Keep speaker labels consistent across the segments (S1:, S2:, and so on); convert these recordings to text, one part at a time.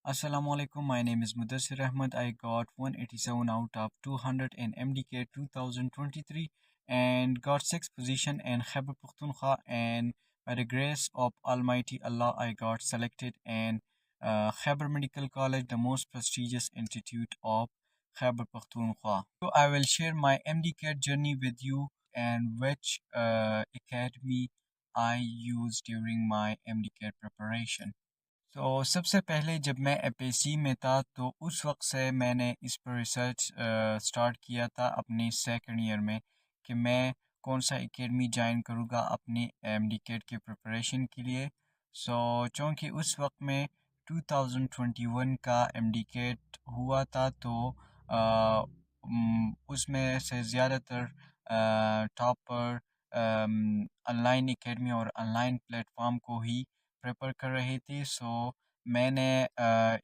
S1: Assalamu alaikum. My name is Mudassir Ahmed. I got 187 out of 200 in MDK 2023 and got 6th position in Khyber Pakhtunkhwa. And by the grace of Almighty Allah, I got selected in Khyber Medical College, the most prestigious institute of Khyber Pakhtunkhwa. So I will share my MDK journey with you and which academy I used during my MDK preparation. سب سے پہلے جب میں اے پی سی میں تھا تو اس وقت سے میں نے اس پر ریسرچ سٹارٹ کیا تھا اپنی سیکنڈ ایئر میں کہ میں کون سا اکیڈمی جوائن کروں گا اپنی ایم ڈی کیٹ کی پریپریشن کے لیے. چونکہ اس وقت میں 2021 کا ایم ڈی کیٹ ہوا تھا تو اس میں سے زیادہ تر ٹاپر آن لائن اکیڈمی اور آن لائن پلیٹ فارم کو ہی پریپر کر رہی تھی. میں نے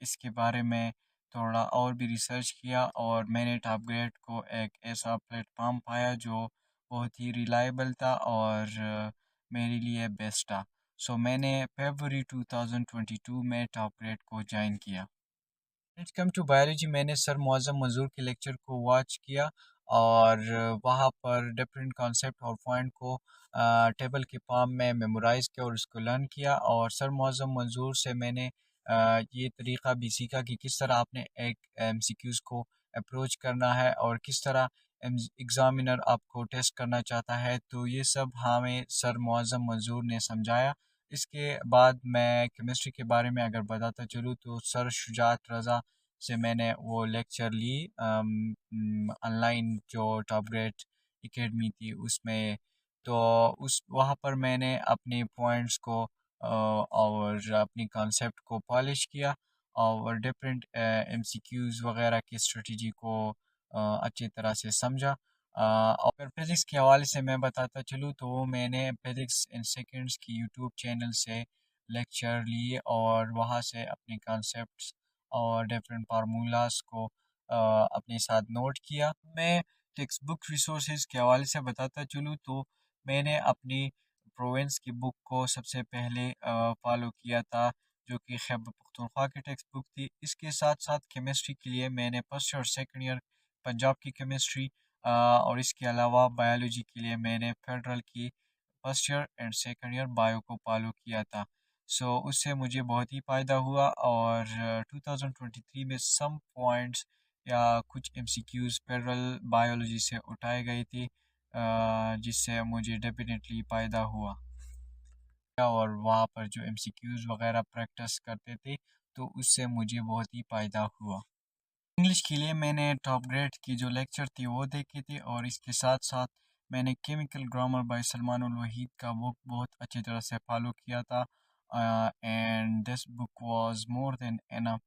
S1: اس کے بارے میں تھوڑا اور بھی ریسرچ کیا اور میں نے ٹاپ گریڈ کو ایک ایسا پلیٹ فارم پایا جو بہت ہی ریلائبل تھا اور میرے لیے بیسٹ تھا. میں نے فیبروری 2022 میں ٹاپ گریڈ کو جوائن کیا. اٹس کم ٹو بایولوجی میں نے سر معظم منظور کے لیکچر کو واچ کیا اور وہاں پر ڈفرینٹ کانسیپٹ اور پوائنٹ کو ٹیبل کے فارم میں میمورائز کیا اور اس کو لرن کیا. اور سر معظم منظور سے میں نے یہ طریقہ بھی سیکھا کہ کس طرح آپ نے ایک ایم سی کیوز کو اپروچ کرنا ہے اور کس طرح ایگزامینر آپ کو ٹیسٹ کرنا چاہتا ہے. تو یہ سب ہمیں سر معظم منظور نے سمجھایا. اس کے بعد میں کیمسٹری کے بارے میں اگر بتاتا چلوں تو سر شجاعت رضا سے میں نے وہ لیکچر لی آن لائن جو ٹاپ گریڈ اکیڈمی تھی اس میں. تو وہاں پر میں نے اپنی پوائنٹس کو اور اپنی کانسیپٹ کو پالش کیا اور ڈفرینٹ ایم سی کیوز وغیرہ کی اسٹریٹجی کو اچھی طرح سے سمجھا. اور فزکس کے حوالے سے میں بتاتا چلوں تو میں نے فزکس ان سیکنڈس کی یوٹیوب چینل سے لیکچر لیے اور وہاں سے اپنی کانسیپٹس اور ڈفرینٹ فارمولاز کو اپنے ساتھ نوٹ کیا. میں ٹیکسٹ بک ریسورسز کے حوالے سے بتاتا چلوں تو میں نے اپنی پروونس کی بک کو سب سے پہلے فالو کیا تھا جو کہ خیبر پختونخوا کی ٹیکسٹ بک تھی. اس کے ساتھ ساتھ کیمسٹری کے لیے میں نے فرسٹ اور سیکنڈ ایئر پنجاب کی کیمسٹری اور اس کے علاوہ بایولوجی کے لیے میں نے فیڈرل کی first year and second year bio کو فالو کیا تھا. اس سے مجھے بہت ہی فائدہ ہوا اور 2023 میں سم پوائنٹس یا کچھ M C Qs federal biology سے اٹھائے گئی تھی جس سے مجھے ڈیفینیٹلی فائدہ ہوا. اور وہاں پر جو ایم سی کیوز وغیرہ پریکٹس کرتے تھے تو اس سے مجھے بہت ہی فائدہ ہوا. انگلش کے لیے میں نے ٹاپ گریڈ کی جو لیکچر تھی وہ دیکھی تھی اور اس کے ساتھ ساتھ میں نے chemical grammar by Salman Alwaheed کا بک بہت اچھی طرح سے فالو کیا تھا. And this book was more than enough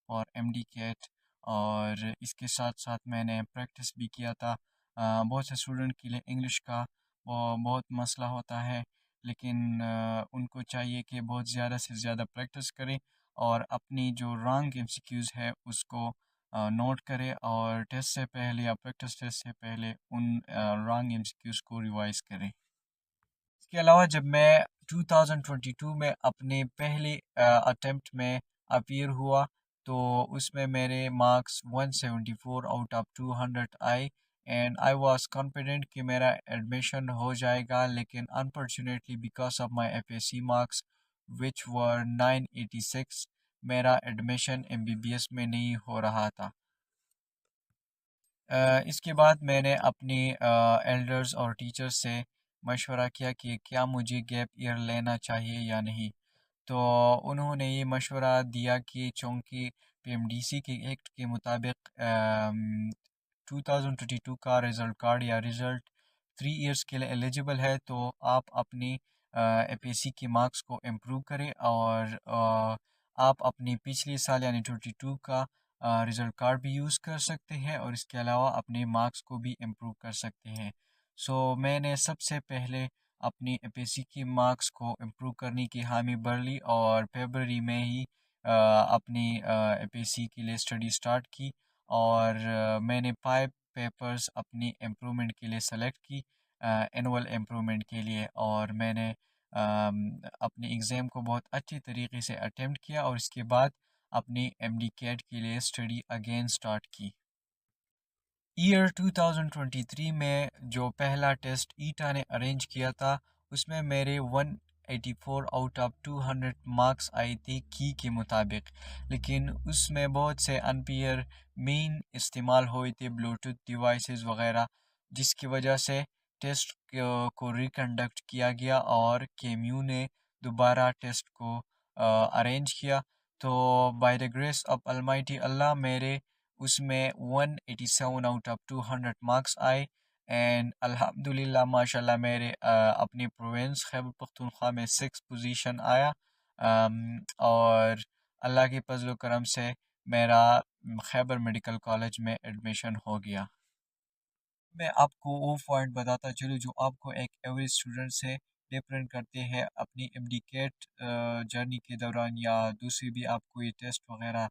S1: for M D CAT. اور اس کے ساتھ ساتھ میں نے پریکٹس بھی کیا تھا. بہت سے اسٹوڈنٹ کے لیے انگلش کا بہت مسئلہ ہوتا ہے لیکن ان کو چاہیے کہ بہت زیادہ سے زیادہ پریکٹس کریں اور اپنی جو رانگ ایم سی کیوز ہے اس کو نوٹ کرے اور ٹیسٹ سے پہلے یا پریکٹس ٹیسٹ سے پہلے ان رانگ ایم سی کیوز کو ریوائز کریں. اس کے علاوہ جب میں 2022 میں اپنے پہلے اٹیمپٹ میں اپیئر ہوا تو اس میں میرے مارکس 174 آؤٹ آف 200 آئے اینڈ آئی واز کانفیڈنٹ کہ میرا ایڈمیشن ہو جائے گا. لیکن unfortunately because of my F A C marks which were 986 میرا admission M B B S میں نہیں ہو رہا تھا. اس کے بعد میں نے اپنی ایلڈرز اور ٹیچرز سے مشورہ کیا کہ کیا مجھے گیپ ایئر لینا چاہیے یا نہیں. تو انہوں نے یہ مشورہ دیا کہ چونکہ پی ایم ڈی سی کے ایکٹ کے مطابق 2022 کا رزلٹ کارڈ یا رزلٹ 3 ایئرس کے لیے ایلیجیبل ہے تو آپ اپنی اے پی ایس سی کی مارکس کو امپروو کریں اور آپ اپنی پچھلی سال یعنی 22 کا رزلٹ کارڈ بھی یوز کر سکتے ہیں اور اس کے علاوہ اپنے مارکس کو بھی امپروو کر سکتے ہیں. میں نے سب سے پہلے اپنی اے پی ایس سی کی مارکس کو امپروو کرنے کی حامی بھر لی اور فیبرری میں ہی اپنی اے پی ایس سی کے لیے اسٹڈی سٹارٹ کی اور میں نے 5 پیپرز اپنی امپرومنٹ کے لیے سلیکٹ کی اینول امپرومنٹ کے لیے اور میں نے اپنی ایگزام کو بہت اچھی طریقے سے اٹیمپٹ کیا اور اس کے بعد اپنی ایم ڈی کیٹ کے لیے اسٹڈی اگین سٹارٹ کی۔ ایئر 2023 میں جو پہلا ٹیسٹ ایٹا نے ارینج کیا تھا اس میں میرے 184 آؤٹ آف 200 مارکس آئے تھے کی کے مطابق، لیکن اس میں بہت سے انپیئر مین استعمال ہوئے تھے، بلوٹوتھ ڈیوائسز وغیرہ، جس کی وجہ سے ٹیسٹ کو ریکنڈکٹ کیا گیا اور کیمیو نے دوبارہ ٹیسٹ کو ارینج کیا۔ تو by the grace of almighty Allah میرے اس میں 187 آؤٹ آف 200 مارکس آئے، اینڈ الحمدللہ ماشاء اللہ میرے اپنی پروونس خیبر پختونخوا میں 6 پوزیشن آیا، اور اللہ کے فضل و کرم سے میرا خیبر میڈیکل کالج میں ایڈمیشن ہو گیا۔ میں آپ کو وہ پوائنٹ بتاتا چلوں جو آپ کو ایک ایوریج اسٹوڈنٹ سے ڈفرینٹ کرتے ہیں اپنی ایمڈیکیٹ جرنی کے دوران یا دوسری بھی آپ کو یہ ٹیسٹ وغیرہ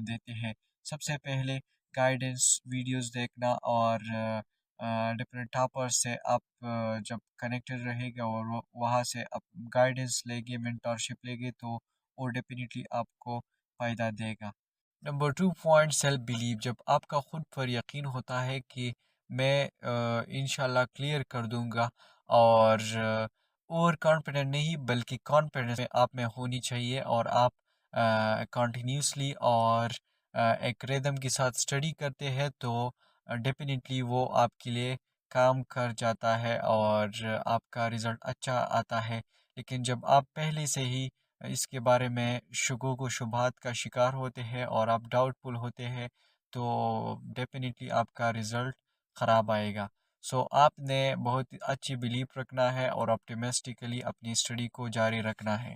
S1: دیتے ہیں۔ سب سے پہلے گائیڈنس ویڈیوز دیکھنا اور ڈفرینٹ ٹاپر سے آپ جب کنیکٹڈ رہے گا اور وہاں سے آپ گائیڈنس لے گے، مینٹورشپ لے گے تو وہ ڈیفینیٹلی آپ کو فائدہ دے گا۔ نمبر 2 پوائنٹ سیلف بلیو، جب آپ کا خود پر یقین ہوتا ہے کہ میں انشاءاللہ کلیئر کر دوں گا، اور اوور کانفیڈنٹ نہیں بلکہ کانفیڈنس میں آپ میں ہونی چاہیے، اور آپ کنٹینیوسلی اور ایک ریدم کے ساتھ اسٹڈی کرتے ہیں تو ڈیفینیٹلی وہ آپ کے لیے کام کر جاتا ہے اور آپ کا رزلٹ اچھا آتا ہے۔ لیکن جب آپ پہلے سے ہی اس کے بارے میں شکوک و شبہات کا شکار ہوتے ہیں اور آپ ڈاؤٹ فل ہوتے ہیں تو ڈیفینیٹلی آپ کا رزلٹ خراب آئے گا۔ سو آپ نے بہت اچھی بلیف رکھنا ہے اور آپٹیمسٹکلی اپنی اسٹڈی کو جاری رکھنا ہے۔